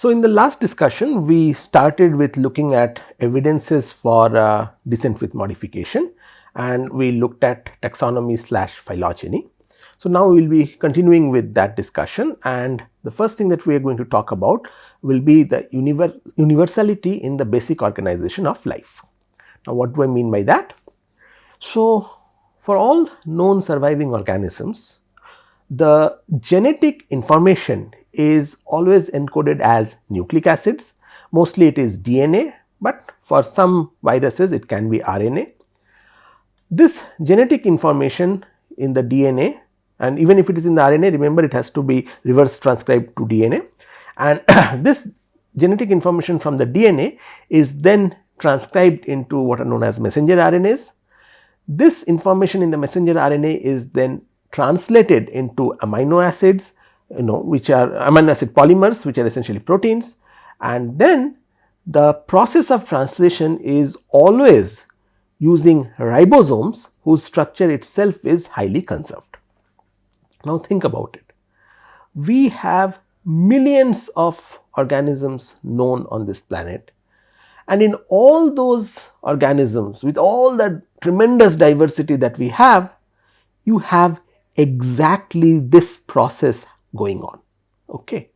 So, in the last discussion we started with looking at evidences for descent with modification, and we looked at taxonomy / phylogeny. So, now we will be continuing with that discussion, and the first thing that we are going to talk about will be the universality in the basic organization of life. Now, what do I mean by that? So, for all known surviving organisms, the genetic information is always encoded as nucleic acids. Mostly it is DNA, but for some viruses it can be RNA. This genetic information in the DNA, and even if it is in the RNA, remember it has to be reverse transcribed to DNA, and this genetic information from the DNA is then transcribed into what are known as messenger RNAs. This information in the messenger RNA is then translated into amino acids, which are amino acid polymers, which are essentially proteins, and then the process of translation is always using ribosomes whose structure itself is highly conserved. Now think about it. We have millions of organisms known on this planet, and in all those organisms, with all that tremendous diversity that we have, you have exactly this process going on. Okay.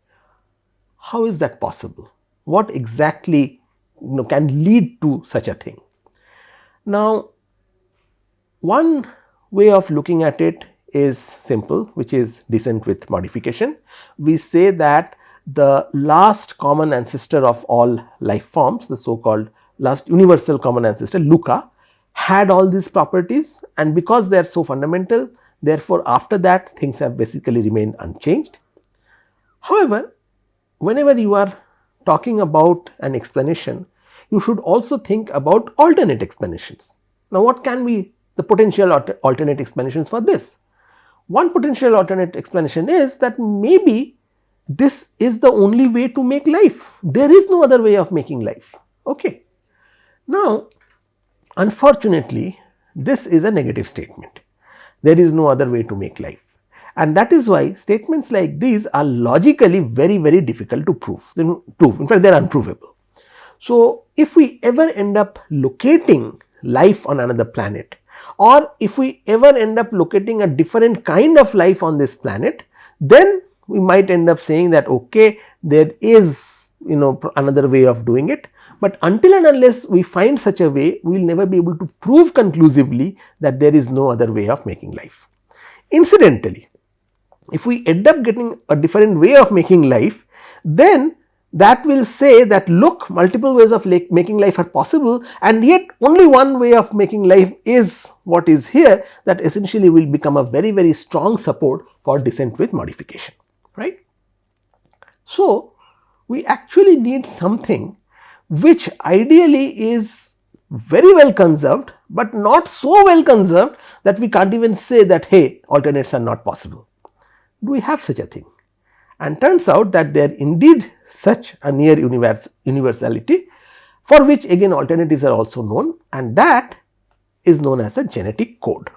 How is that possible? What exactly can lead to such a thing? Now, one way of looking at it is simple, which is descent with modification. We say that the last common ancestor of all life forms, the so called last universal common ancestor LUCA, had all these properties, and because they are so fundamental, therefore, after that things have basically remained unchanged. However, whenever you are talking about an explanation, you should also think about alternate explanations. Now, what can be the potential alternate explanations for this? One potential alternate explanation is that maybe this is the only way to make life. There is no other way of making life. Okay. Now, unfortunately, this is a negative statement. There is no other way to make life, and that is why statements like these are logically very, very difficult to prove. In fact, they are unprovable. So, if we ever end up locating life on another planet, or if we ever end up locating a different kind of life on this planet, then we might end up saying that okay, there is another way of doing it. But until and unless we find such a way, we will never be able to prove conclusively that there is no other way of making life. Incidentally, if we end up getting a different way of making life, then that will say that look, multiple ways of making life are possible, and yet only one way of making life is what is here. That essentially will become a very, very strong support for descent with modification, right? So, we actually need something which ideally is very well conserved, but not so well conserved that we can't even say that hey, alternates are not possible. Do we have such a thing? And turns out that there indeed such a near universality, for which again alternatives are also known, and that is known as the genetic code.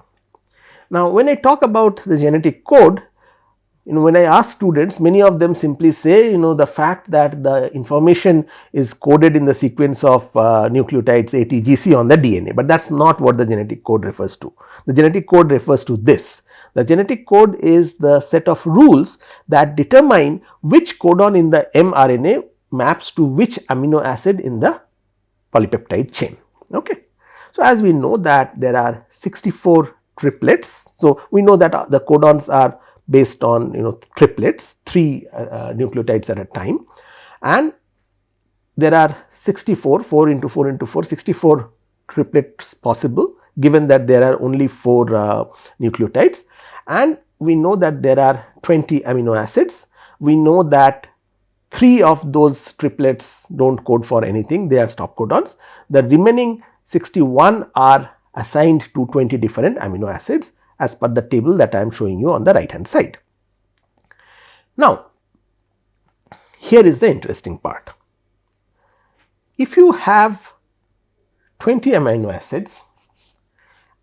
Now, when I talk about the genetic code, when I ask students, many of them simply say the fact that the information is coded in the sequence of nucleotides ATGC on the DNA, but that is not what the genetic code refers to. The genetic code refers to this. The genetic code is the set of rules that determine which codon in the mRNA maps to which amino acid in the polypeptide chain. Okay. So, as we know that there are 64 triplets. So, we know that the codons are based on triplets, 3 nucleotides at a time, and there are 64, 4 into 4 into 4, 64 triplets possible, given that there are only 4 nucleotides, and we know that there are 20 amino acids. We know that 3 of those triplets do not code for anything, they are stop codons. The remaining 61 are assigned to 20 different amino acids as per the table that I am showing you on the right hand side. Now, here is the interesting part. If you have 20 amino acids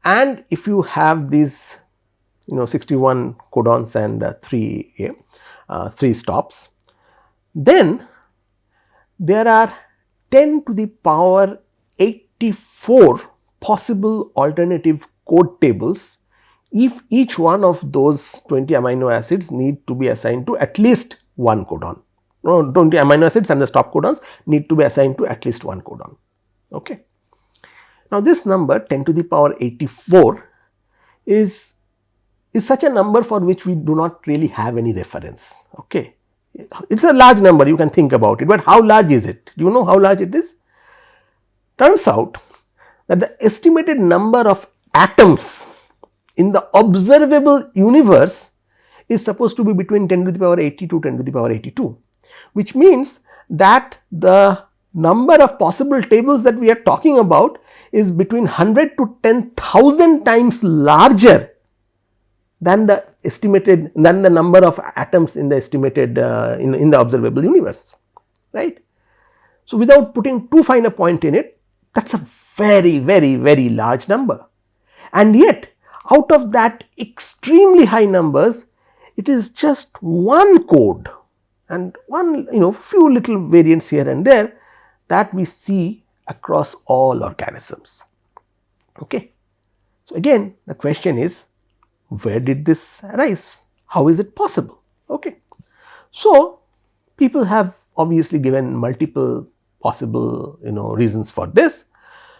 and if you have these 61 codons and 3 stops, then there are 10 to the power 84 possible alternative code tables if each one of those 20 amino acids need to be assigned to at least one codon. 20 amino acids and the stop codons need to be assigned to at least one codon. Okay. Now, this number 10 to the power 84 is such a number for which we do not really have any reference. Okay. It is a large number, you can think about it, but how large is it? Do you know how large it is? Turns out that the estimated number of atoms in the observable universe is supposed to be between 10 to the power 80 to 10 to the power 82, which means that the number of possible tables that we are talking about is between 100 to 10,000 times larger than the number of atoms in the estimated in the observable universe, right. So, without putting too fine a point in it, that is a very, very, very large number, and yet out of that extremely high numbers, it is just one code and one few little variants here and there that we see across all organisms. Okay. So, again the question is, where did this arise? How is it possible? Okay. So, people have obviously given multiple possible reasons for this.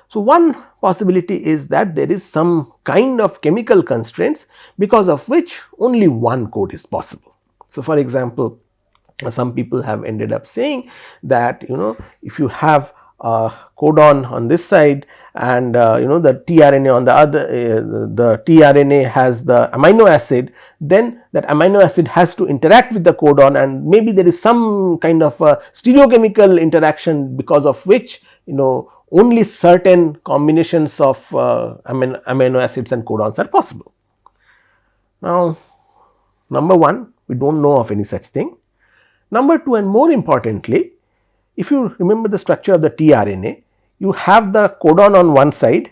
So, one possibility is that there is some kind of chemical constraints because of which only one code is possible. So, for example, some people have ended up saying that if you have a codon on this side and the tRNA on the other, the tRNA has the amino acid, then that amino acid has to interact with the codon, and maybe there is some kind of a stereochemical interaction because of which only certain combinations of amino acids and codons are possible. Now, number one, we do not know of any such thing. Number two, and more importantly, if you remember the structure of the tRNA, you have the codon on one side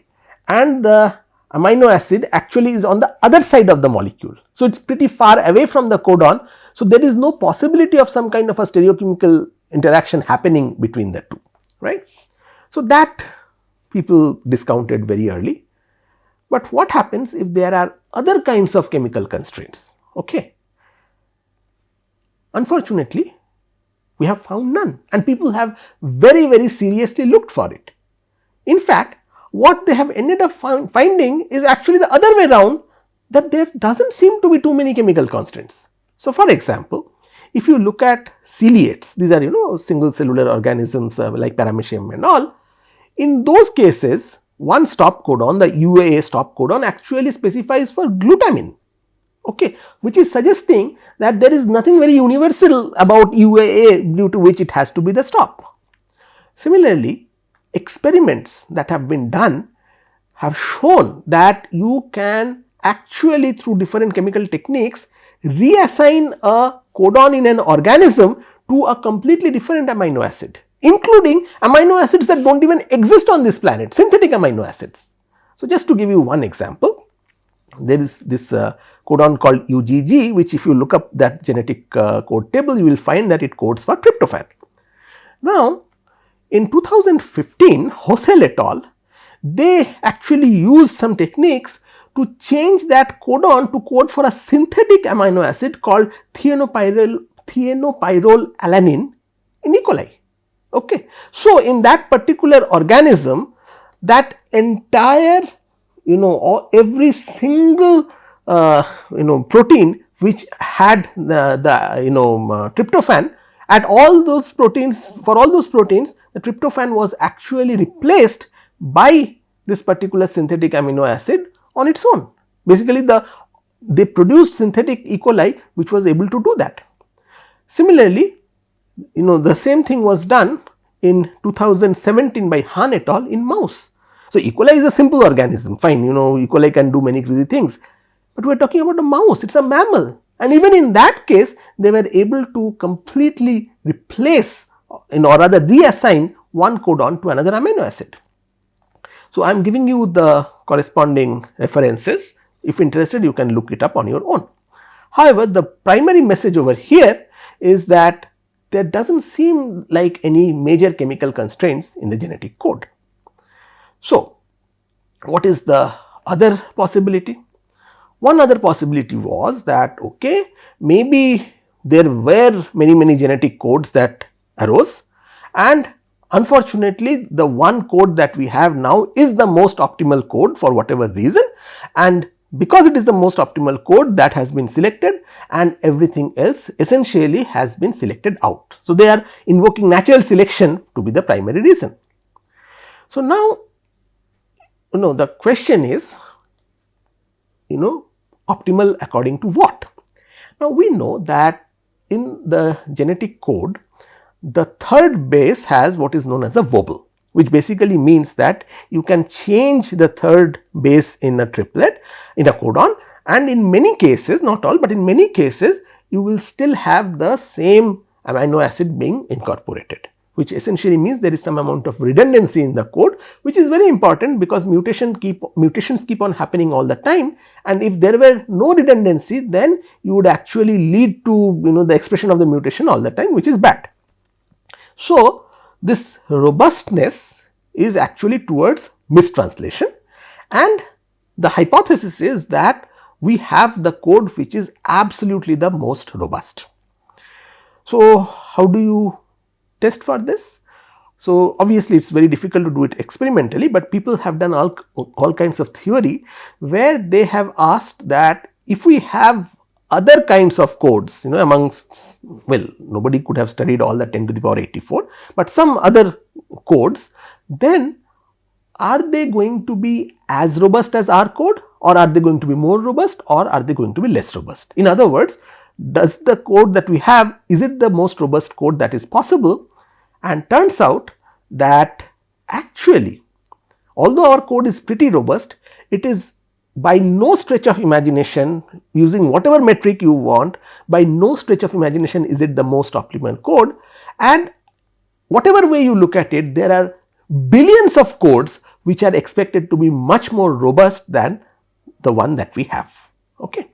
and the amino acid actually is on the other side of the molecule. So, it is pretty far away from the codon. So, there is no possibility of some kind of a stereochemical interaction happening between the two, right. So, that people discounted very early, but what happens if there are other kinds of chemical constraints? Okay. Unfortunately, we have found none, and people have very, very seriously looked for it. In fact, what they have ended up finding is actually the other way around, that there does not seem to be too many chemical constants. So, for example, if you look at ciliates, these are single cellular organisms like paramecium and all, in those cases one stop codon, the UAA stop codon, actually specifies for glutamine, okay, which is suggesting that there is nothing very universal about UAA due to which it has to be the stop. Similarly, experiments that have been done have shown that you can actually, through different chemical techniques, reassign a codon in an organism to a completely different amino acid, including amino acids that do not even exist on this planet, synthetic amino acids. So, just to give you one example, there is this codon called UGG, which if you look up that genetic code table, you will find that it codes for tryptophan. Now, in 2015, Hosel et al., they actually used some techniques to change that codon to code for a synthetic amino acid called thienopyrrole alanine in E. coli. Okay. So, in that particular organism, that entire every single protein which had the tryptophan, at all those proteins, for all those proteins, the tryptophan was actually replaced by this particular synthetic amino acid on its own. Basically, they produced synthetic E. coli which was able to do that. Similarly, the same thing was done in 2017 by Han et al. In mouse. So, E. coli is a simple organism, fine, E. coli can do many crazy things, but we are talking about a mouse, it is a mammal, and even in that case they were able to completely replace or rather reassign one codon to another amino acid. So, I am giving you the corresponding references. If interested, you can look it up on your own. However, the primary message over here is that there does not seem like any major chemical constraints in the genetic code. So, what is the other possibility? One other possibility was that okay, maybe there were many genetic codes that arose, and unfortunately the one code that we have now is the most optimal code for whatever reason, and because it is the most optimal code, that has been selected and everything else essentially has been selected out. So, they are invoking natural selection to be the primary reason. So, now the question is optimal according to what? Now, we know that in the genetic code the third base has what is known as a vowel, which basically means that you can change the third base in a triplet in a codon, and in many cases, not all, but in many cases you will still have the same amino acid being incorporated, which essentially means there is some amount of redundancy in the code, which is very important because mutations keep on happening all the time, and if there were no redundancy, then you would actually lead to the expression of the mutation all the time, which is bad. So, this robustness is actually towards mistranslation, and the hypothesis is that we have the code which is absolutely the most robust. So, how do you test for this? So, obviously it is very difficult to do it experimentally, but people have done all kinds of theory where they have asked that if we have other kinds of codes amongst, well, nobody could have studied all the 10 to the power 84, but some other codes, then are they going to be as robust as our code, or are they going to be more robust, or are they going to be less robust? In other words, does the code that we have, is it the most robust code that is possible? And turns out that actually, although our code is pretty robust, it is by no stretch of imagination, using whatever metric you want, by no stretch of imagination is it the most optimal code, and whatever way you look at it, there are billions of codes which are expected to be much more robust than the one that we have. Okay.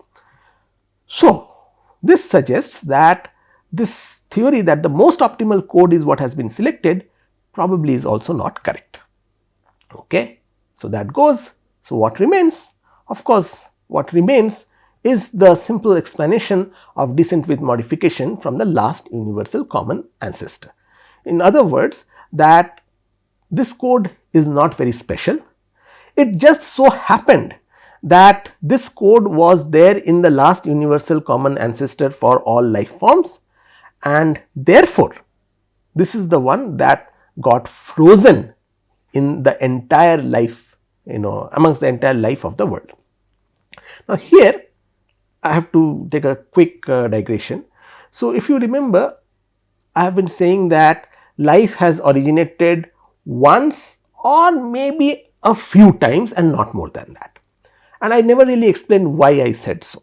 So, this suggests that this theory that the most optimal code is what has been selected probably is also not correct. Okay. So, that goes. So, what remains? Of course, what remains is the simple explanation of descent with modification from the last universal common ancestor. In other words, that this code is not very special. It just so happened that this code was there in the last universal common ancestor for all life forms, and therefore, this is the one that got frozen in the entire life, amongst the entire life of the world. Now, here I have to take a quick digression. So, if you remember, I have been saying that life has originated once or maybe a few times and not more than that, and I never really explained why I said so.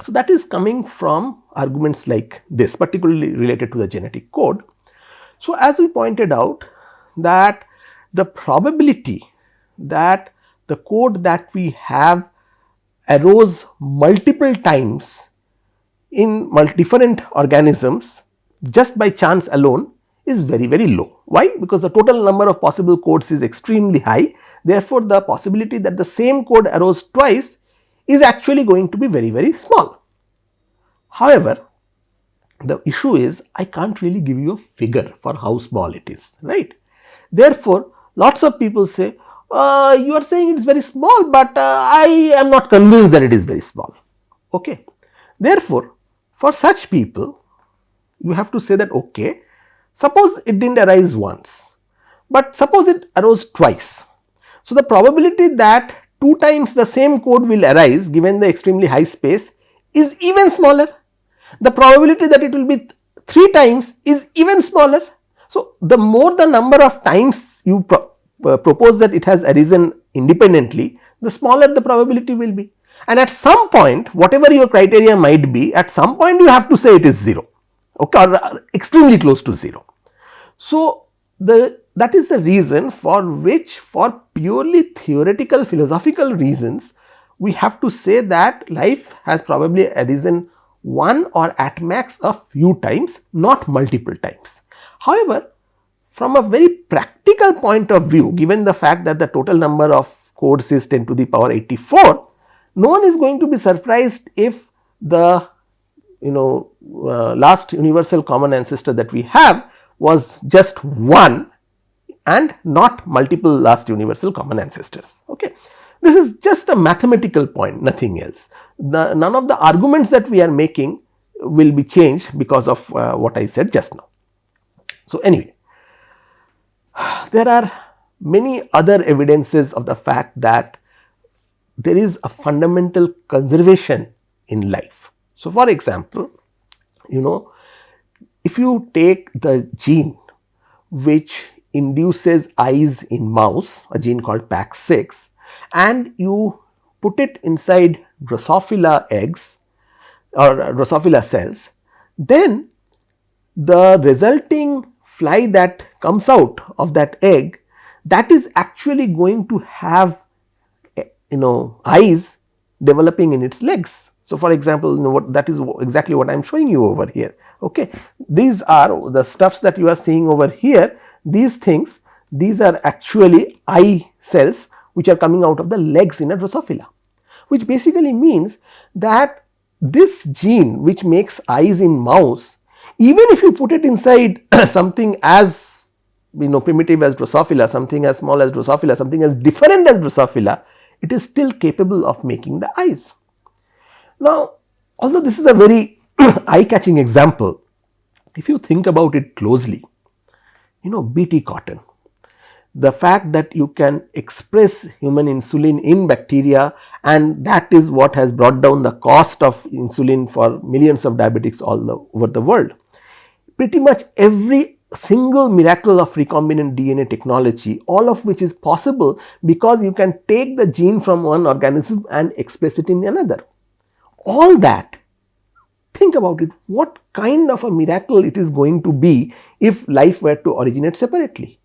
So, that is coming from arguments like this, particularly related to the genetic code. So, as we pointed out, that the probability that the code that we have arose multiple times in different organisms just by chance alone is very low. Why? Because the total number of possible codes is extremely high. Therefore, the possibility that the same code arose twice is actually going to be very small. However, the issue is I can't really give you a figure for how small it is, right? Therefore, lots of people say, you are saying it is very small, but I am not convinced that it is very small. Okay. Therefore, for such people, you have to say that okay, suppose it did not arise once, but suppose it arose twice. So, the probability that 2 times the same code will arise given the extremely high space is even smaller. The probability that it will be 3 times is even smaller. So, the more the number of times you propose that it has arisen independently, the smaller the probability will be. And at some point, whatever your criteria might be, at some point you have to say it is 0, okay, or extremely close to 0. So, that is the reason for which, for purely theoretical philosophical reasons, we have to say that life has probably arisen one or at max a few times, not multiple times. However, from a very practical point of view, given the fact that the total number of codes is 10 to the power 84, no one is going to be surprised if the last universal common ancestor that we have was just one and not multiple last universal common ancestors. Okay. This is just a mathematical point, nothing else. None of the arguments that we are making will be changed because of what I said just now. So, anyway, there are many other evidences of the fact that there is a fundamental conservation in life. So, for example, if you take the gene which induces eyes in mouse, a gene called PAX6, and you put it inside Drosophila eggs or Drosophila cells, then the resulting fly that comes out of that egg, that is actually going to have eyes developing in its legs. So, for example, that is exactly what I am showing you over here. Okay. These are the stuffs that you are seeing over here. These things, these are actually eye cells which are coming out of the legs in a Drosophila, which basically means that this gene which makes eyes in mouse, even if you put it inside something as primitive as Drosophila, something as small as Drosophila, something as different as Drosophila, it is still capable of making the eyes. Now, although this is a very eye-catching example, if you think about it closely, BT cotton, the fact that you can express human insulin in bacteria, and that is what has brought down the cost of insulin for millions of diabetics all over the world. Pretty much every single miracle of recombinant DNA technology, all of which is possible because you can take the gene from one organism and express it in another. All that, think about it, what kind of a miracle it is going to be if life were to originate separately,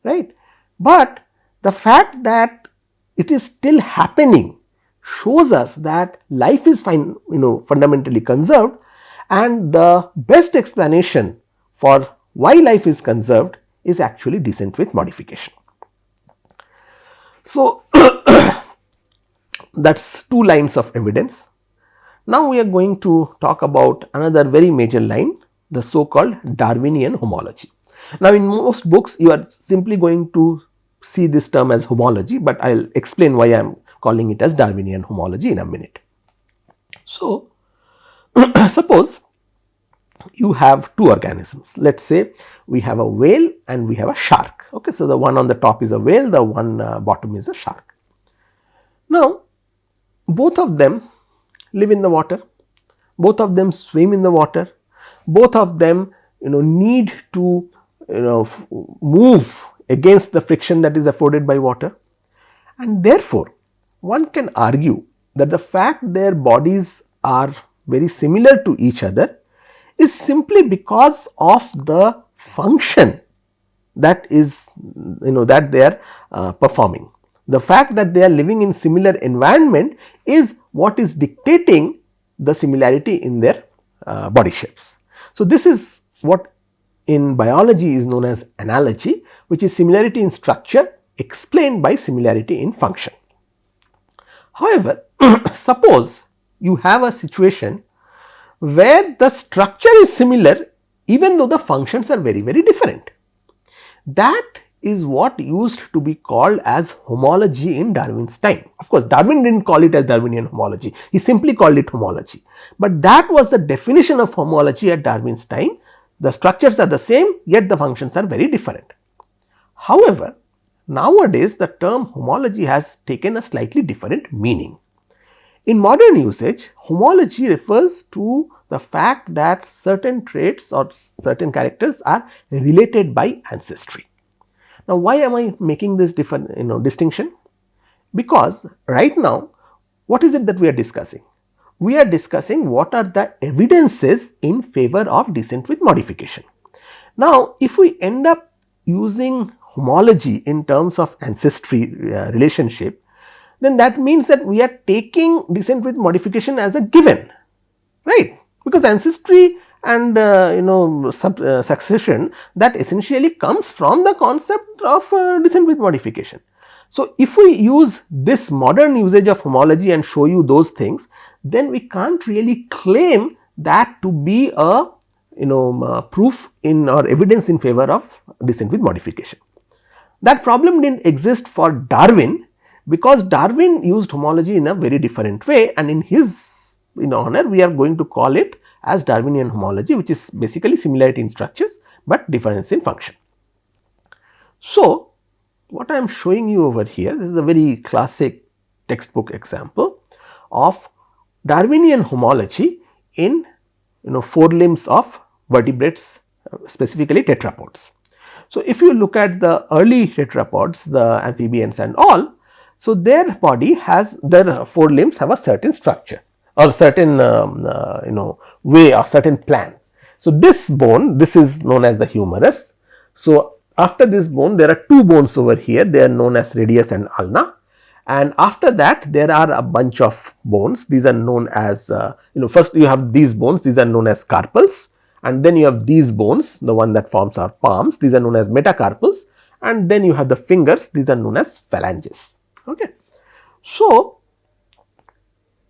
right? But the fact that it is still happening shows us that life is fundamentally conserved, and the best explanation for why life is conserved is actually descent with modification. So, that is two lines of evidence. Now, we are going to talk about another very major line, the so called Darwinian homology. Now, in most books you are simply going to see this term as homology, but I will explain why I am calling it as Darwinian homology in a minute. So, suppose you have two organisms. Let us say we have a whale and we have a shark. Okay, so the one on the top is a whale, the one bottom is a shark. Now, both of them live in the water, both of them swim in the water, both of them need to move against the friction that is afforded by water, and therefore one can argue that the fact their bodies are very similar to each other is simply because of the function that is that they are performing. The fact that they are living in similar environment is what is dictating the similarity in their body shapes. So, this is what in biology is known as analogy, which is similarity in structure explained by similarity in function. However, suppose you have a situation where the structure is similar even though the functions are very, very different. That is what used to be called as homology in Darwin's time. Of course, Darwin did not call it as Darwinian homology, he simply called it homology, but that was the definition of homology at Darwin's time. The structures are the same, yet the functions are very different. However, nowadays the term homology has taken a slightly different meaning. In modern usage, homology refers to the fact that certain traits or certain characters are related by ancestry. Now, why am I making this distinction? Because right now, what is it that we are discussing? We are discussing what are the evidences in favor of descent with modification. Now, if we end up using homology in terms of ancestry relationship, then that means that we are taking descent with modification as a given, right? is ancestry and succession that essentially comes from the concept of descent with modification. So, if we use this modern usage of homology and show you those things, then we can't really claim that to be a proof in or evidence in favor of descent with modification. That problem did not exist for Darwin, because Darwin used homology in a very different way, and in his honor we are going to call it as Darwinian homology, which is basically similarity in structures, but difference in function. So, what I am showing you over here, this is a very classic textbook example of Darwinian homology in forelimbs of vertebrates, specifically tetrapods. So, if you look at the early tetrapods, the amphibians and all, so their body has, their forelimbs have a certain structure or certain way or certain plan. So, this bone, this is known as the humerus. So, after this bone there are two bones over here, they are known as radius and ulna, and after that there are a bunch of bones, these are known as first you have these bones, these are known as carpals, and then you have these bones, the one that forms our palms, these are known as metacarpals, and then you have the fingers, these are known as phalanges. Okay. So,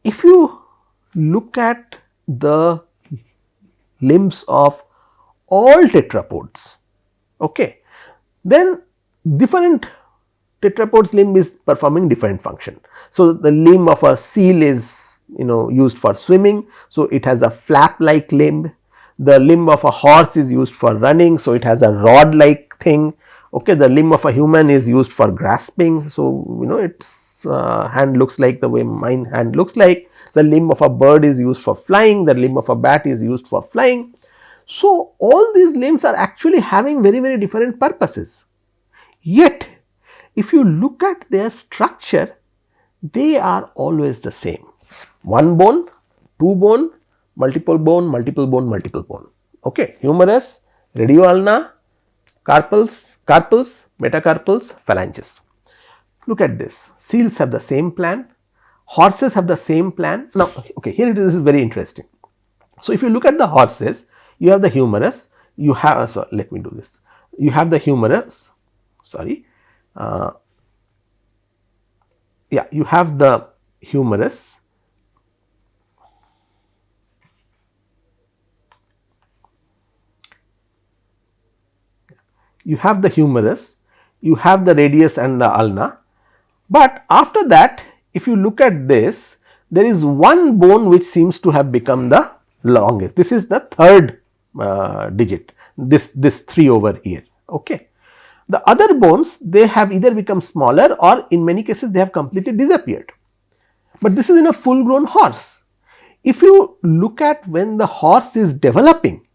if you look at the limbs of all tetrapods, okay, then different tetrapods limb is performing different function. So, the limb of a seal is used for swimming, so it has a flap like limb. The limb of a horse is used for running, so it has a rod like thing. Okay, the limb of a human is used for grasping, so its hand looks like the way my hand looks like. The limb of a bird is used for flying, the limb of a bat is used for flying. So, all these limbs are actually having very, very different purposes. Yet, if you look at their structure, they are always the same. One bone, two bone, multiple bone, multiple bone, multiple bone. Okay, humerus, radioulna, carpals, metacarpals, phalanges. Look at this, seals have the same plan, horses have the same plan. Now, okay, here it is, this is very interesting. So, if you look at the horses, you have the humerus, you have, so let me do this, you have the humerus, sorry, you have the humerus, you have the radius and the ulna, but after that if you look at this, there is one bone which seems to have become the longest, this is the third digit, this 3 over here. Okay. The other bones, they have either become smaller or in many cases they have completely disappeared, but this is in a full grown horse. If you look at when the horse is developing,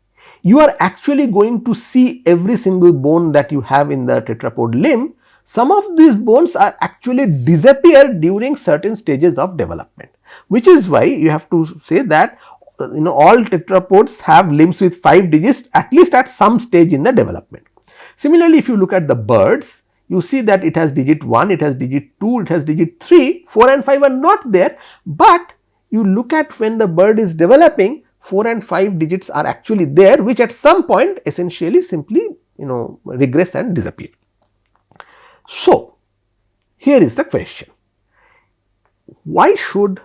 you are actually going to see every single bone that you have in the tetrapod limb. Some of these bones are actually disappear during certain stages of development, which is why you have to say that all tetrapods have limbs with 5 digits at least at some stage in the development. Similarly, if you look at the birds, you see that it has digit 1, it has digit 2, it has digit 3, 4 and 5 are not there, but you look at when the bird is developing, 4 and 5 digits are actually there, which at some point essentially simply regress and disappear. So, here is the question, why should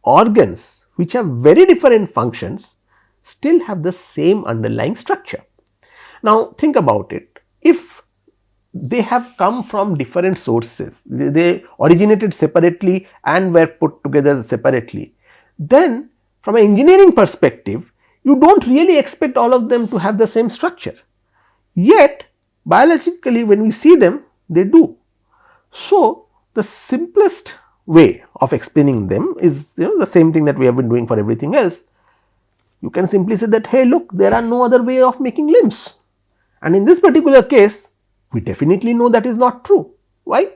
organs which have very different functions still have the same underlying structure? Now, think about it. If they have come from different sources, they originated separately and were put together separately, then from an engineering perspective, you do not really expect all of them to have the same structure. Yet, biologically when we see them, they do. So, the simplest way of explaining them is the same thing that we have been doing for everything else. You can simply say that, hey, look, there are no other way of making limbs. And in this particular case, we definitely know that is not true. Why?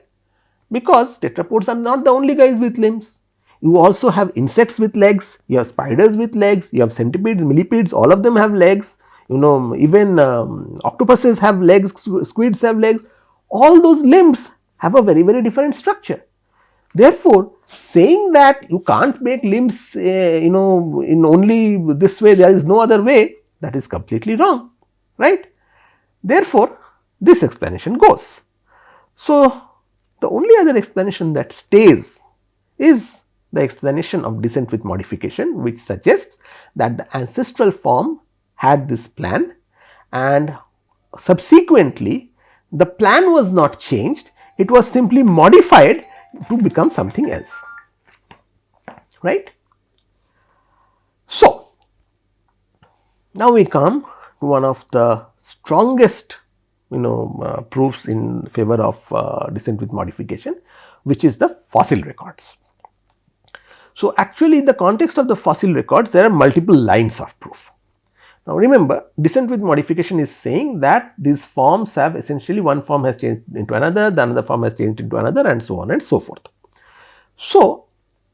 Because tetrapods are not the only guys with limbs. You also have insects with legs, you have spiders with legs, you have centipedes, millipedes, all of them have legs, even octopuses have legs, squids have legs, all those limbs have a very, very different structure. Therefore, saying that you can't make limbs in only this way, there is no other way, that is completely wrong, right. Therefore, this explanation goes. So, the only other explanation that stays is the explanation of descent with modification, which suggests that the ancestral form had this plan and subsequently the plan was not changed, it was simply modified to become something else, right. So, now we come to one of the strongest proofs in favor of descent with modification, which is the fossil records. So, actually in the context of the fossil records, there are multiple lines of proof. Now, remember, descent with modification is saying that these forms have essentially, one form has changed into another, the another form has changed into another, and so on and so forth. So,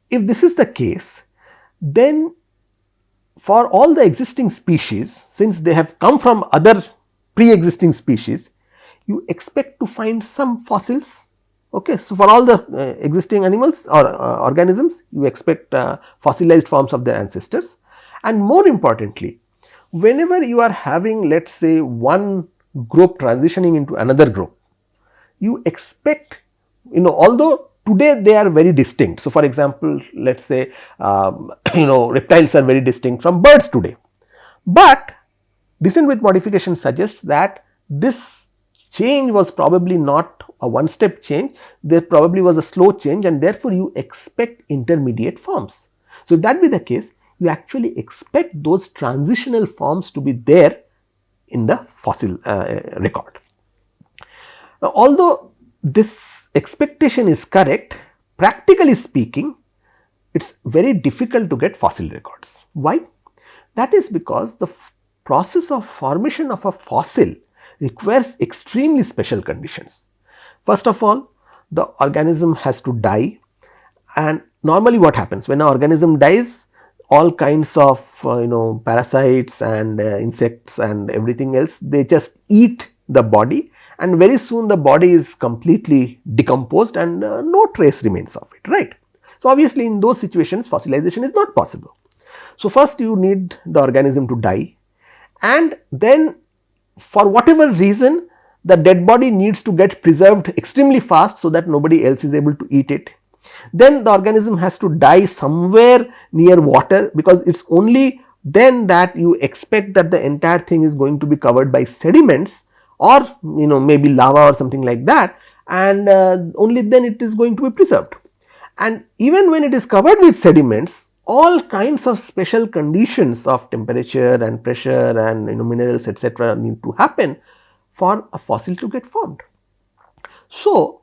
if this is the case, then for all the existing species, since they have come from other pre-existing species, you expect to find some fossils. Okay. So, for all the existing animals or organisms, you expect fossilized forms of their ancestors, and more importantly, whenever you are having, let us say, one group transitioning into another group, you expect, although today they are very distinct. So, for example, let us say reptiles are very distinct from birds today, but descent with modification suggests that this change was probably not a one step change, there probably was a slow change, and therefore you expect intermediate forms. So, if that be the case, you actually expect those transitional forms to be there in the fossil record. Now, although this expectation is correct, practically speaking, it is very difficult to get fossil records. Why? That is because the process of formation of a fossil requires extremely special conditions. First of all, the organism has to die, and normally what happens when an organism dies, all kinds of parasites and insects and everything else, they just eat the body, and very soon the body is completely decomposed and no trace remains of it, right. So, obviously in those situations fossilization is not possible. So, first you need the organism to die, and then for whatever reason the dead body needs to get preserved extremely fast so that nobody else is able to eat it. Then the organism has to die somewhere near water, because it is only then that you expect that the entire thing is going to be covered by sediments or maybe lava or something like that, and only then it is going to be preserved. And even when it is covered with sediments, all kinds of special conditions of temperature and pressure and minerals etc. need to happen for a fossil to get formed. So,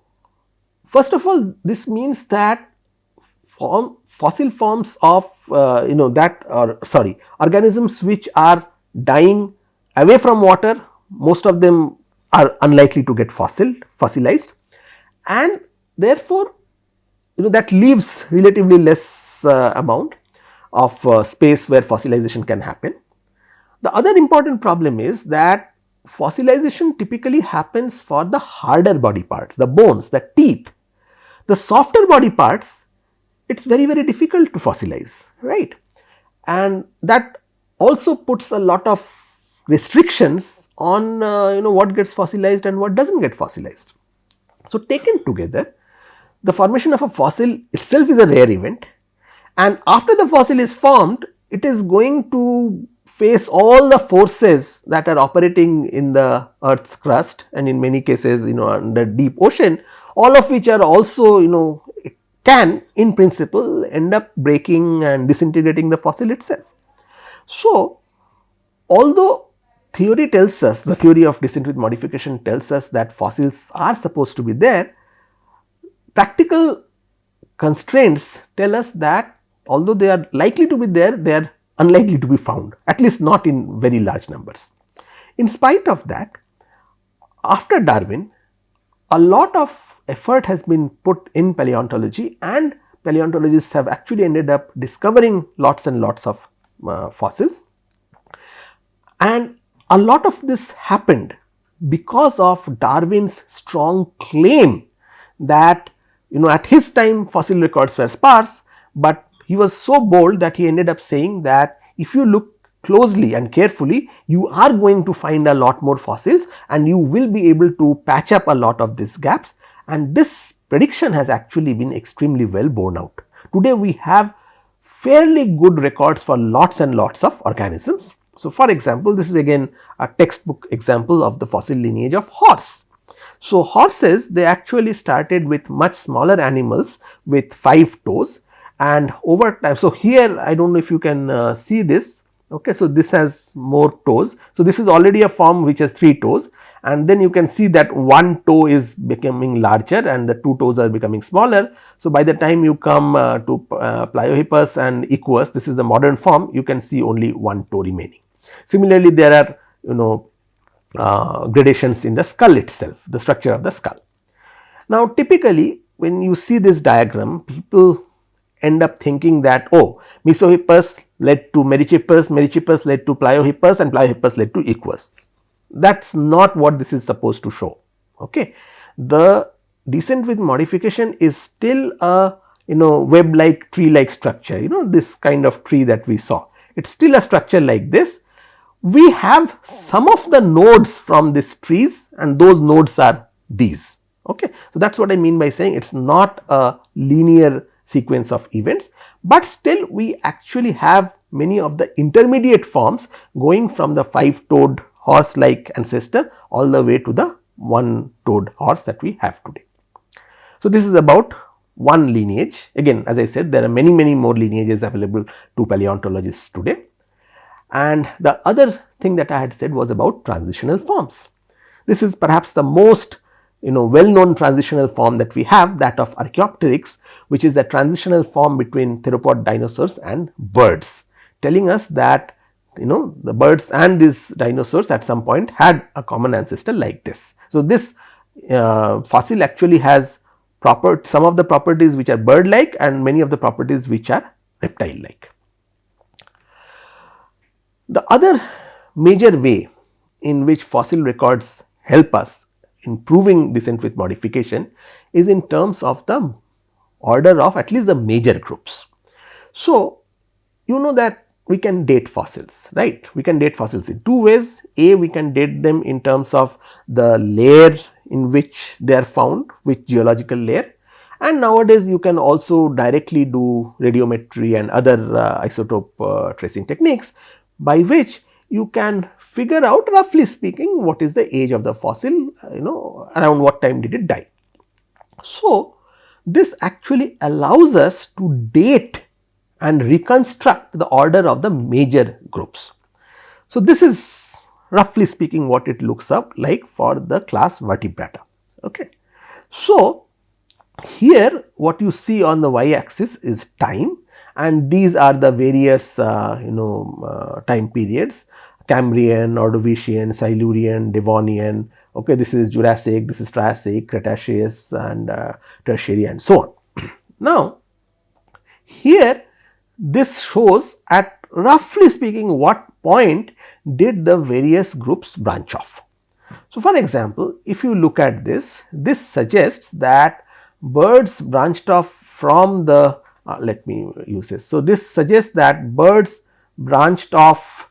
first of all, this means that fossil forms of organisms which are dying away from water, most of them are unlikely to get fossilized, and therefore that leaves relatively less amount of space where fossilization can happen. The other important problem is that fossilization typically happens for the harder body parts, the bones, the teeth. The softer body parts, it is very difficult to fossilize, right, and that also puts a lot of restrictions on what gets fossilized and what does not get fossilized. So, taken together, the formation of a fossil itself is a rare event, and after the fossil is formed, it is going to face all the forces that are operating in the earth's crust and in many cases under deep ocean, all of which are also can in principle end up breaking and disintegrating the fossil itself. So, although theory tells us, the theory of descent with modification tells us that fossils are supposed to be there, practical constraints tell us that although they are likely to be there, they are unlikely to be found, at least not in very large numbers. In spite of that, after Darwin, a lot of effort has been put in paleontology, and paleontologists have actually ended up discovering lots and lots of fossils, and a lot of this happened because of Darwin's strong claim that at his time fossil records were sparse, but he was so bold that he ended up saying that if you look closely and carefully, you are going to find a lot more fossils and you will be able to patch up a lot of these gaps, and this prediction has actually been extremely well borne out. Today we have fairly good records for lots and lots of organisms. So, for example, this is again a textbook example of the fossil lineage of horse. So, horses, they actually started with much smaller animals with 5 toes, and over time, so here I do not know if you can see this. Okay, so this has more toes. So, this is already a form which has 3 toes, and then you can see that one toe is becoming larger and the 2 toes are becoming smaller. So, by the time you come to Pliohippus and Equus, this is the modern form, you can see only 1 toe remaining. Similarly, there are gradations in the skull itself, the structure of the skull. Now, typically when you see this diagram, people end up thinking that, oh, Mesohippus led to Merychippus, Merychippus led to Pliohippus, and Pliohippus led to Equus. That is not what this is supposed to show. Okay. The descent with modification is still a web like tree like structure, this kind of tree that we saw. It is still a structure like this. We have some of the nodes from these trees, and those nodes are these. Okay. So, that is what I mean by saying it is not a linear sequence of events, but still we actually have many of the intermediate forms going from the 5-toed horse like ancestor all the way to the 1-toed horse that we have today. So, this is about one lineage. Again, as I said, there are many more lineages available to paleontologists today. And the other thing that I had said was about transitional forms. This is perhaps the most well known transitional form that we have, that of Archaeopteryx, which is a transitional form between theropod dinosaurs and birds, telling us that the birds and these dinosaurs at some point had a common ancestor like this. So, this fossil actually has some of the properties which are bird like and many of the properties which are reptile like. The other major way in which fossil records help us in proving descent with modification is in terms of the order of at least the major groups. So, you know that we can date fossils, right? We can date fossils in 2 ways. A, we can date them in terms of the layer in which they are found, which geological layer, and nowadays you can also directly do radiometry and other isotope tracing techniques, by which you can figure out, roughly speaking, what is the age of the fossil, around what time did it die. So, this actually allows us to date and reconstruct the order of the major groups. So, this is roughly speaking what it looks up like for the class Vertebrata. Okay. So, here what you see on the y axis is time, and these are the various time periods: Cambrian, Ordovician, Silurian, Devonian. Okay, this is Jurassic, this is Triassic, Cretaceous, and Tertiary, and so on. Now, here this shows at roughly speaking what point did the various groups branch off. So, for example, if you look at this, this suggests that birds branched off from the let me use this. So, this suggests that birds branched off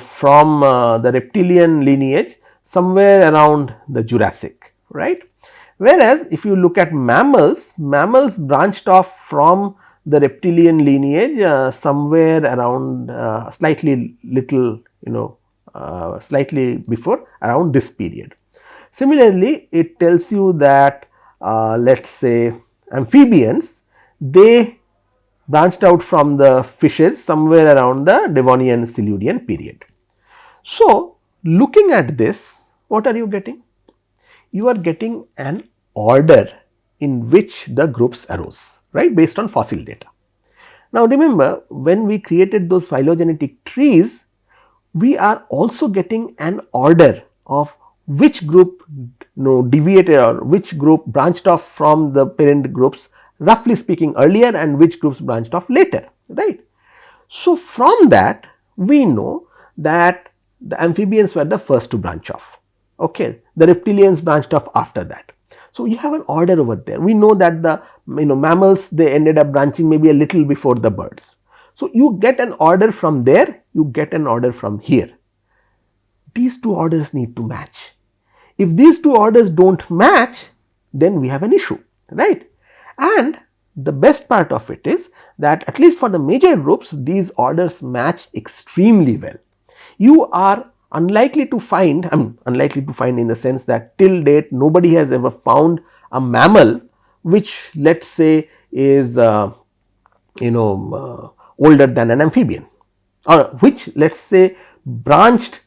from the reptilian lineage somewhere around the Jurassic, right. Whereas, if you look at mammals, mammals branched off from the reptilian lineage somewhere around slightly before, around this period. Similarly, it tells you that let us say amphibians, they branched out from the fishes somewhere around the Devonian Silurian period. So, looking at this, what are you getting? You are getting an order in which the groups arose, right, based on fossil data. Now, remember, when we created those phylogenetic trees, we are also getting an order of which group deviated or which group branched off from the parent groups, roughly speaking, earlier, and which groups branched off later, right. So, from that we know that the amphibians were the first to branch off. Okay, the reptilians branched off after that. So you have an order over there. We know that the mammals, they ended up branching maybe a little before the birds. So you get an order from there, you get an order from here. These two orders need to match. If these two orders don't match, then we have an issue, right? And the best part of it is that at least for the major groups, these orders match extremely well. You are unlikely to find in the sense that till date nobody has ever found a mammal which, let us say, is older than an amphibian, or which, let us say, branched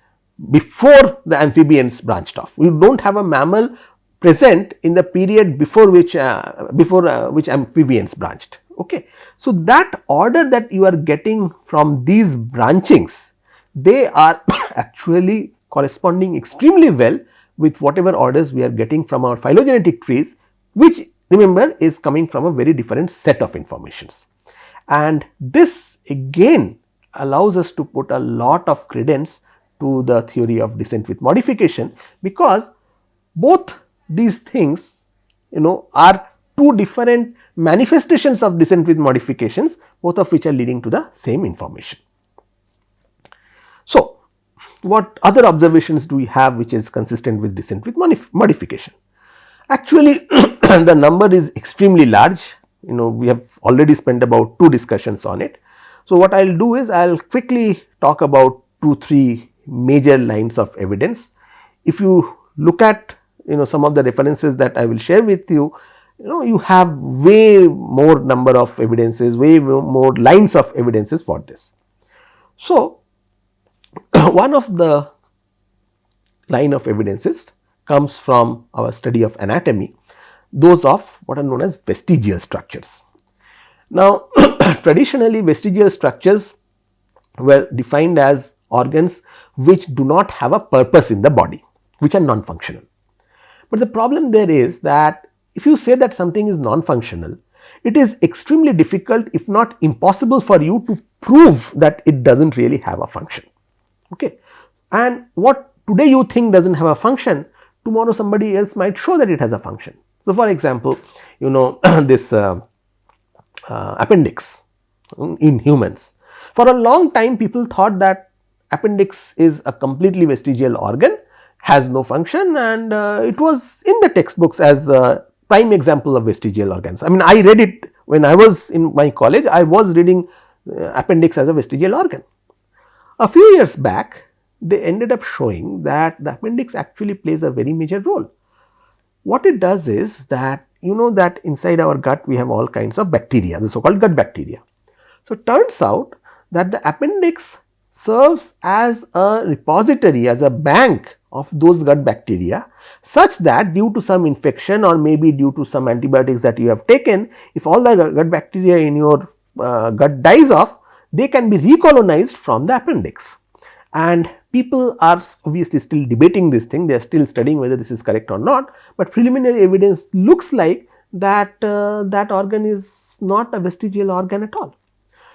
before the amphibians branched off. We do not have a mammal present in the period before which amphibians branched. Okay. So, that order that you are getting from these branchings, they are actually corresponding extremely well with whatever orders we are getting from our phylogenetic trees, which, remember, is coming from a very different set of informations. And this again allows us to put a lot of credence to the theory of descent with modification, because both these things are two different manifestations of descent with modifications, both of which are leading to the same information. So, what other observations do we have which is consistent with descent with modification? Actually the number is extremely large. We have already spent about 2 discussions on it. So, what I will do is I will quickly talk about 2-3 major lines of evidence. If you look at some of the references that I will share with you, you have way more number of evidences, way more lines of evidences for this. So, one of the line of evidences comes from our study of anatomy, those of what are known as vestigial structures. Now, traditionally vestigial structures were defined as organs which do not have a purpose in the body, which are non-functional. But the problem there is that if you say that something is non-functional, it is extremely difficult, if not impossible, for you to prove that it does not really have a function. Okay. And what today you think does not have a function, tomorrow somebody else might show that it has a function. So, for example, this appendix in humans, for a long time people thought that appendix is a completely vestigial organ, has no function, and it was in the textbooks as a prime example of vestigial organs. I mean, I read it when I was in my college, I was reading appendix as a vestigial organ. A few years back, they ended up showing that the appendix actually plays a very major role. What it does is that that inside our gut we have all kinds of bacteria, the so called gut bacteria. So, it turns out that the appendix serves as a repository, as a bank of those gut bacteria, such that due to some infection or maybe due to some antibiotics that you have taken, if all the gut bacteria in your gut dies off, they can be recolonized from the appendix. And people are obviously still debating this thing, they are still studying whether this is correct or not, but preliminary evidence looks like that that organ is not a vestigial organ at all.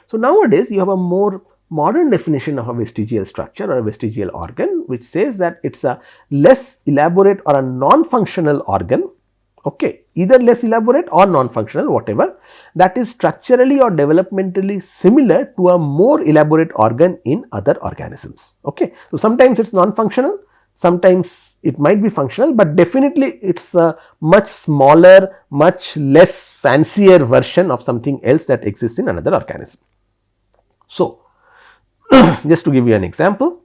So, nowadays you have a more modern definition of a vestigial structure or a vestigial organ, which says that it is a less elaborate or a non-functional organ, okay, either less elaborate or non-functional, whatever, that is structurally or developmentally similar to a more elaborate organ in other organisms. Okay. So, sometimes it is non-functional, sometimes it might be functional, but definitely it is a much smaller, much less fancier version of something else that exists in another organism. So, just to give you an example,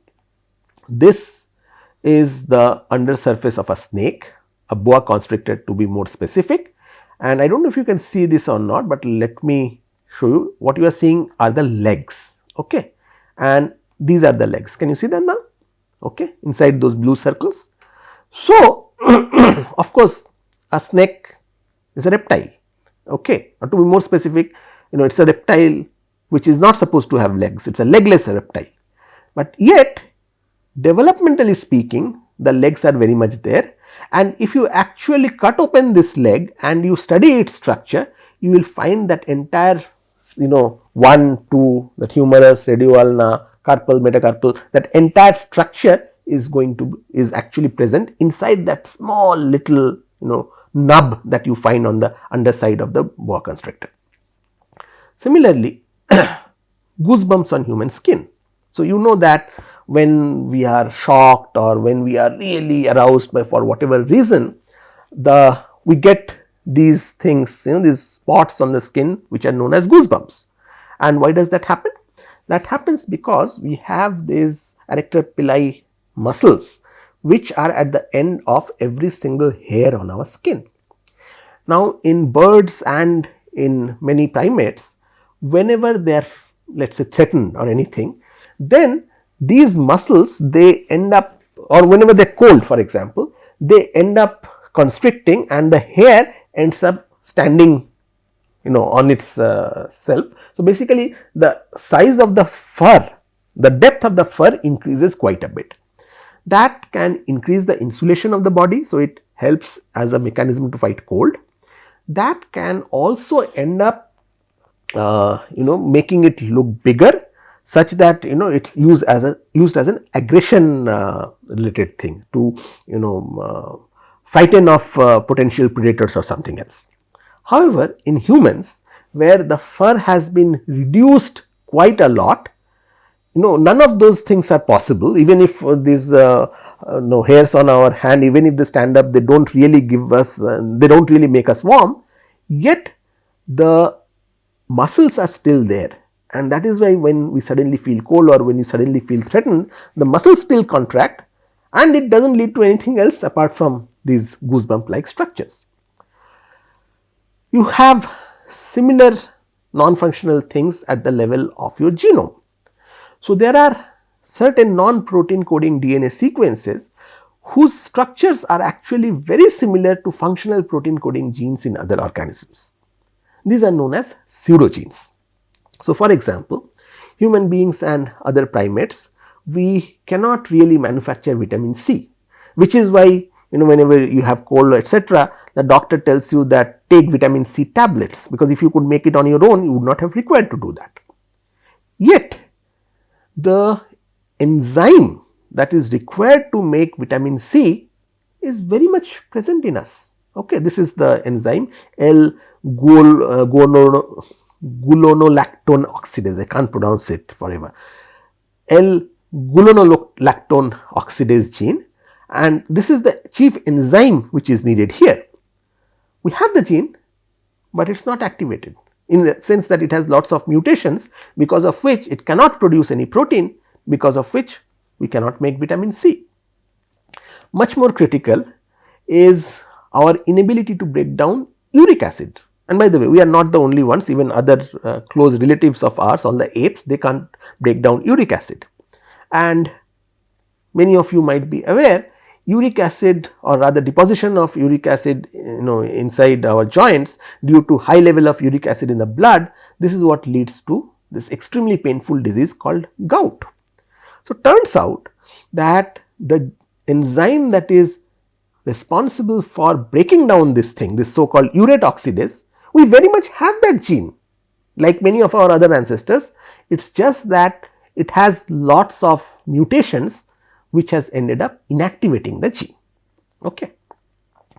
this is the undersurface of a snake, a boa constrictor to be more specific, and I do not know if you can see this or not, but let me show you. What you are seeing are the legs, okay, and these are the legs. Can you see them now? Okay, inside those blue circles. So, of course, a snake is a reptile, okay, or to be more specific, it is a reptile which is not supposed to have legs, it is a legless reptile, but yet developmentally speaking the legs are very much there, and if you actually cut open this leg and you study its structure, you will find that entire 1, 2, the humerus, radioulna, carpal, metacarpal, that entire structure is actually present inside that small little nub that you find on the underside of the boa constrictor. Similarly, goosebumps on human skin. So, you know that when we are shocked or when we are really aroused by for whatever reason, we get these things, these spots on the skin which are known as goosebumps. And why does that happen? That happens because we have these arrector pili muscles which are at the end of every single hair on our skin. Now, in birds and in many primates, whenever they are, let us say, threatened or anything, then these muscles, they end up, or whenever they are cold, for example, they end up constricting and the hair ends up standing on its self. So, basically the size of the fur, the depth of the fur increases quite a bit. That can increase the insulation of the body, so it helps as a mechanism to fight cold. That can also end up making it look bigger, such that it's used as an aggression related thing to frighten off potential predators or something else. However, in humans, where the fur has been reduced quite a lot, none of those things are possible. Even if these hairs on our hand, even if they stand up, they don't really give us, they don't really make us warm, yet the muscles are still there, and that is why when we suddenly feel cold or when you suddenly feel threatened, the muscles still contract and it does not lead to anything else apart from these goosebump like structures. You have similar non-functional things at the level of your genome. So, there are certain non-protein coding DNA sequences whose structures are actually very similar to functional protein coding genes in other organisms. These are known as pseudogenes. So, for example, human beings and other primates, we cannot really manufacture vitamin C, which is why whenever you have cold, etc., the doctor tells you that take vitamin C tablets, because if you could make it on your own, you would not have required to do that. Yet the enzyme that is required to make vitamin C is very much present in us. Okay, this is the enzyme L-gulonolactone oxidase. I can't pronounce it forever. L-gulonolactone oxidase gene, and this is the chief enzyme which is needed here. We have the gene, but it is not activated, in the sense that it has lots of mutations, because of which it cannot produce any protein, because of which we cannot make vitamin C. Much more critical is our inability to break down uric acid. And by the way, we are not the only ones, even other close relatives of ours, all the apes, they can't break down uric acid. And many of you might be aware, uric acid, or rather deposition of uric acid inside our joints due to high level of uric acid in the blood, this is what leads to this extremely painful disease called gout. So, turns out that the enzyme that is responsible for breaking down this thing, this so called urate oxidase, we very much have that gene like many of our other ancestors. It is just that it has lots of mutations which has ended up inactivating the gene. Okay.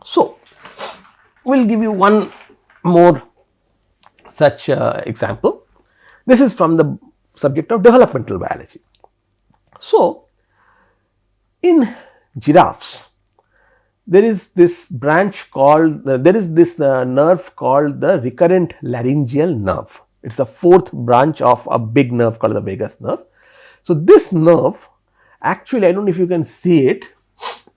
So, we will give you one more such example. This is from the subject of developmental biology. So, in giraffes, there is this branch called, there is this nerve called the recurrent laryngeal nerve. It is the fourth branch of a big nerve called the vagus nerve. So, this nerve, actually I do not know if you can see it.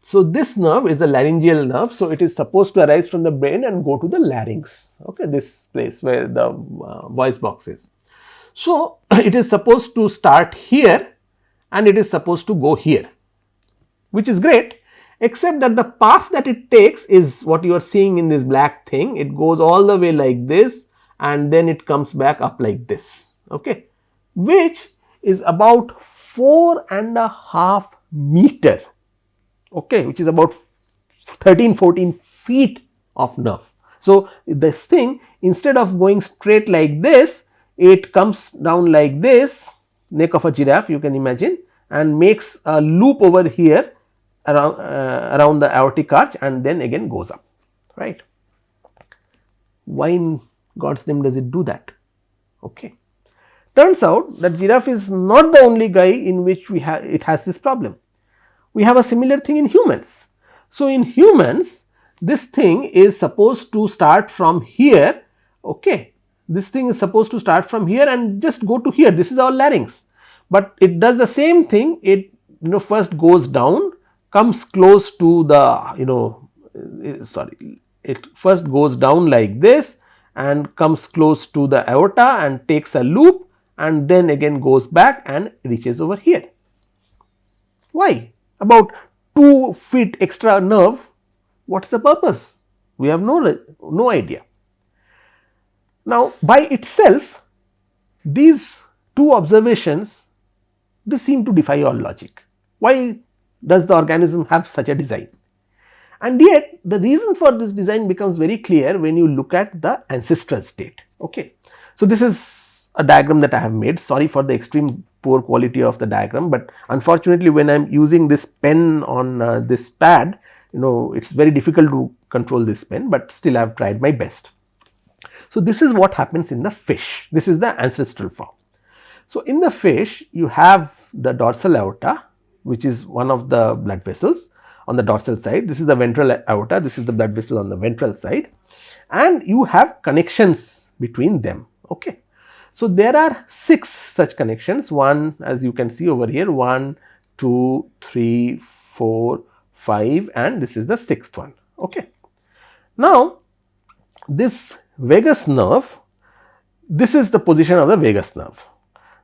So, this nerve is a laryngeal nerve. So, it is supposed to arise from the brain and go to the larynx, okay, this place where the voice box is. So, it is supposed to start here and it is supposed to go here, which is great, except that the path that it takes is what you are seeing in this black thing. It goes all the way like this and then it comes back up like this, okay, which is about 4.5 meter, okay, which is about 13-14 feet of nerve. So, this thing, instead of going straight like this, it comes down like this, neck of a giraffe you can imagine, and makes a loop over here around the aortic arch and then again goes up. right? Why in God's name does it do that? Okay. Turns out that giraffe is not the only guy in which it has this problem. We have a similar thing in humans. So, in humans this thing is supposed to start from here, okay. This thing is supposed to start from here and just go to here. This is our larynx, but it does the same thing. It first goes down, comes close to the it first goes down like this and comes close to the aorta and takes a loop and then again goes back and reaches over here. Why? About 2 feet extra nerve. What is the purpose? We have no idea. Now, by itself, these two observations, they seem to defy all logic. Why does the organism have such a design? And yet the reason for this design becomes very clear when you look at the ancestral state. Okay. So, this is a diagram that I have made. Sorry for the extreme poor quality of the diagram, but unfortunately when I am using this pen on this pad, it is very difficult to control this pen, but still I have tried my best. So, this is what happens in the fish. This is the ancestral form. So, in the fish you have the dorsal aorta, which is one of the blood vessels on the dorsal side. This is the ventral aorta, this is the blood vessel on the ventral side, and you have connections between them. Okay. So, there are 6 such connections, one as you can see over here, 1, 2, 3, 4, 5 and this is the 6th one. Okay. Now, this vagus nerve, this is the position of the vagus nerve.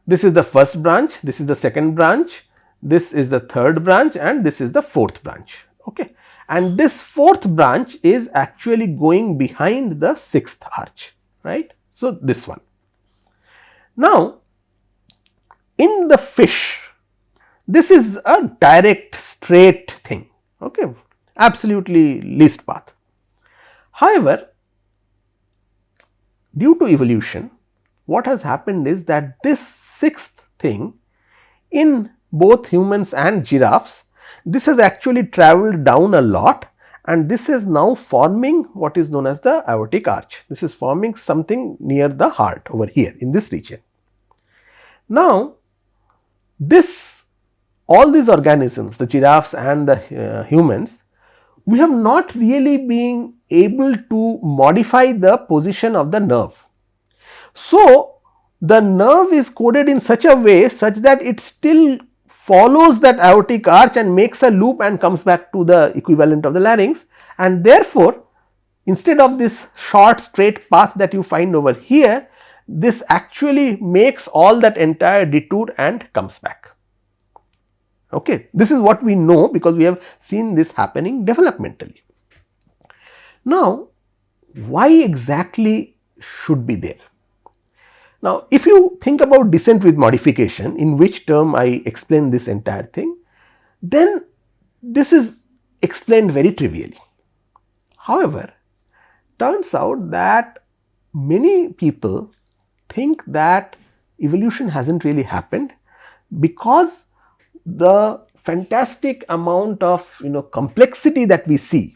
This is the first branch, this is the second branch, this is the third branch and this is the fourth branch. Okay. And this fourth branch is actually going behind the 6th arch, right. So, this one. Now, in the fish, this is a direct straight thing, okay, absolutely least path. However, due to evolution, what has happened is that this 6th thing in both humans and giraffes, this has actually traveled down a lot and this is now forming what is known as the aortic arch. This is forming something near the heart over here in this region. Now, all these organisms, the giraffes and the humans, we have not really been able to modify the position of the nerve. So, the nerve is coded in such a way such that it still follows that aortic arch and makes a loop and comes back to the equivalent of the larynx, and therefore, instead of this short straight path that you find over here, this actually makes all that entire detour and comes back. Okay. This is what we know because we have seen this happening developmentally. Now, why exactly should be there? Now, if you think about descent with modification, in which term I explain this entire thing, then this is explained very trivially. However, turns out that many people think that evolution hasn't really happened because the fantastic amount of complexity that we see,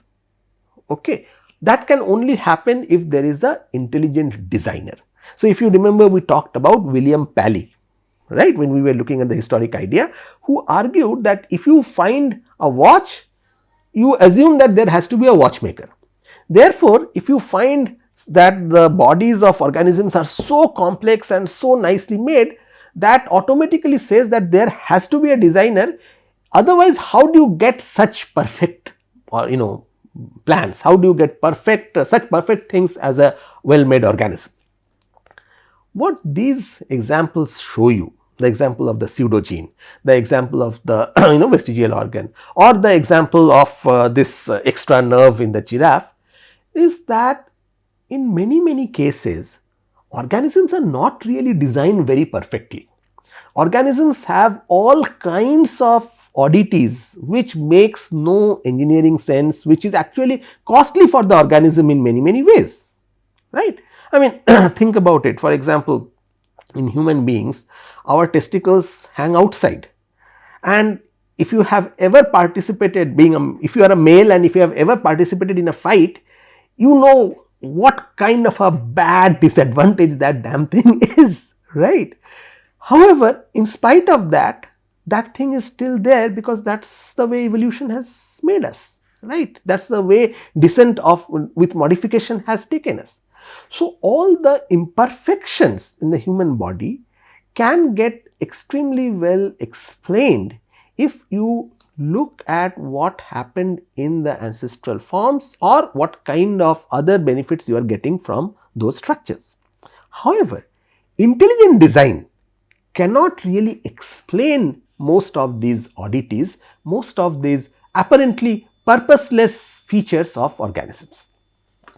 okay, that can only happen if there is an intelligent designer. So, if you remember, we talked about William Paley, right, when we were looking at the historic idea, who argued that if you find a watch, you assume that there has to be a watchmaker. Therefore, if you find that the bodies of organisms are so complex and so nicely made, that automatically says that there has to be a designer. Otherwise, how do you get such perfect plants? How do you get such perfect things as a well made organism? What these examples show you, the example of the pseudogene, the example of the vestigial organ, or the example of this extra nerve in the giraffe, is that in many cases organisms are not really designed very perfectly. Organisms have all kinds of oddities which makes no engineering sense, which is actually costly for the organism in many ways, right. I mean, think about it. For example, in human beings, our testicles hang outside, and if you have ever participated, if you are a male and if you have ever participated in a fight, you know what kind of a bad disadvantage that damn thing is, right? However, in spite of that, that thing is still there because that's the way evolution has made us, right? That's the way descent of with modification has taken us. So all the imperfections in the human body can get extremely well explained if you look at what happened in the ancestral forms or what kind of other benefits you are getting from those structures. However, intelligent design cannot really explain most of these oddities, most of these apparently purposeless features of organisms,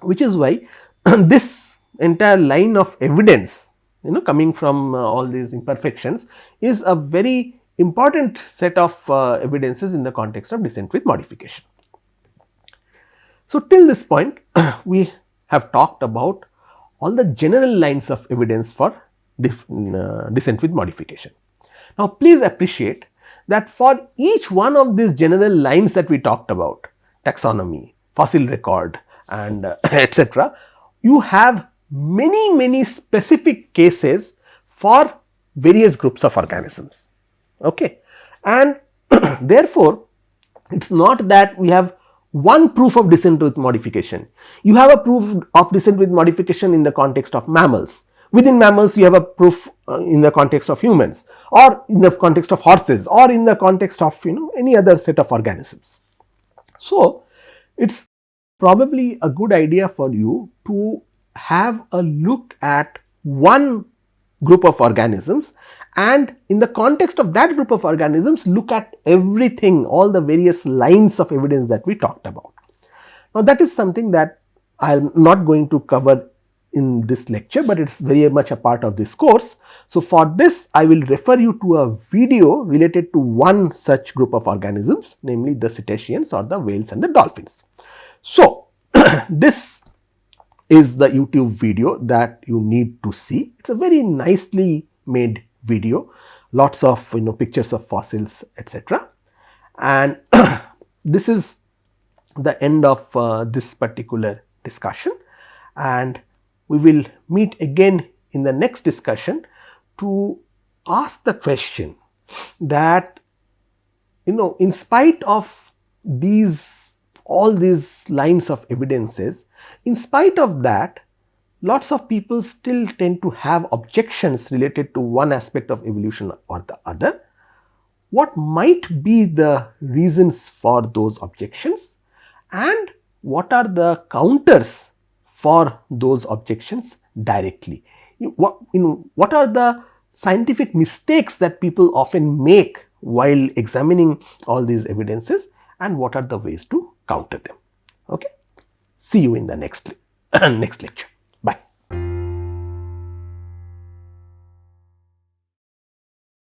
which is why this entire line of evidence, coming from all these imperfections, is a very important set of evidences in the context of descent with modification. So, till this point we have talked about all the general lines of evidence for descent with modification. Now, please appreciate that for each one of these general lines that we talked about, taxonomy, fossil record and etc., you have many specific cases for various groups of organisms, okay. And therefore, it is not that we have one proof of descent with modification. You have a proof of descent with modification in the context of mammals. Within mammals, you have a proof in the context of humans, or in the context of horses, or in the context of any other set of organisms. So, it is probably a good idea for you to have a look at one group of organisms, and in the context of that group of organisms, look at everything, all the various lines of evidence that we talked about. Now, that is something that I am not going to cover in this lecture, but it is very much a part of this course. So, for this I will refer you to a video related to one such group of organisms, namely the cetaceans or the whales and the dolphins. So, this is the YouTube video that you need to see. It is a very nicely made video, lots of pictures of fossils, etc. And this is the end of this particular discussion, and we will meet again in the next discussion to ask the question that in spite of all these lines of evidences, in spite of that, lots of people still tend to have objections related to one aspect of evolution or the other. What might be the reasons for those objections, and what are the counters for those objections directly? What are the scientific mistakes that people often make while examining all these evidences, and what are the ways to counter them? Okay. See you in the next lecture.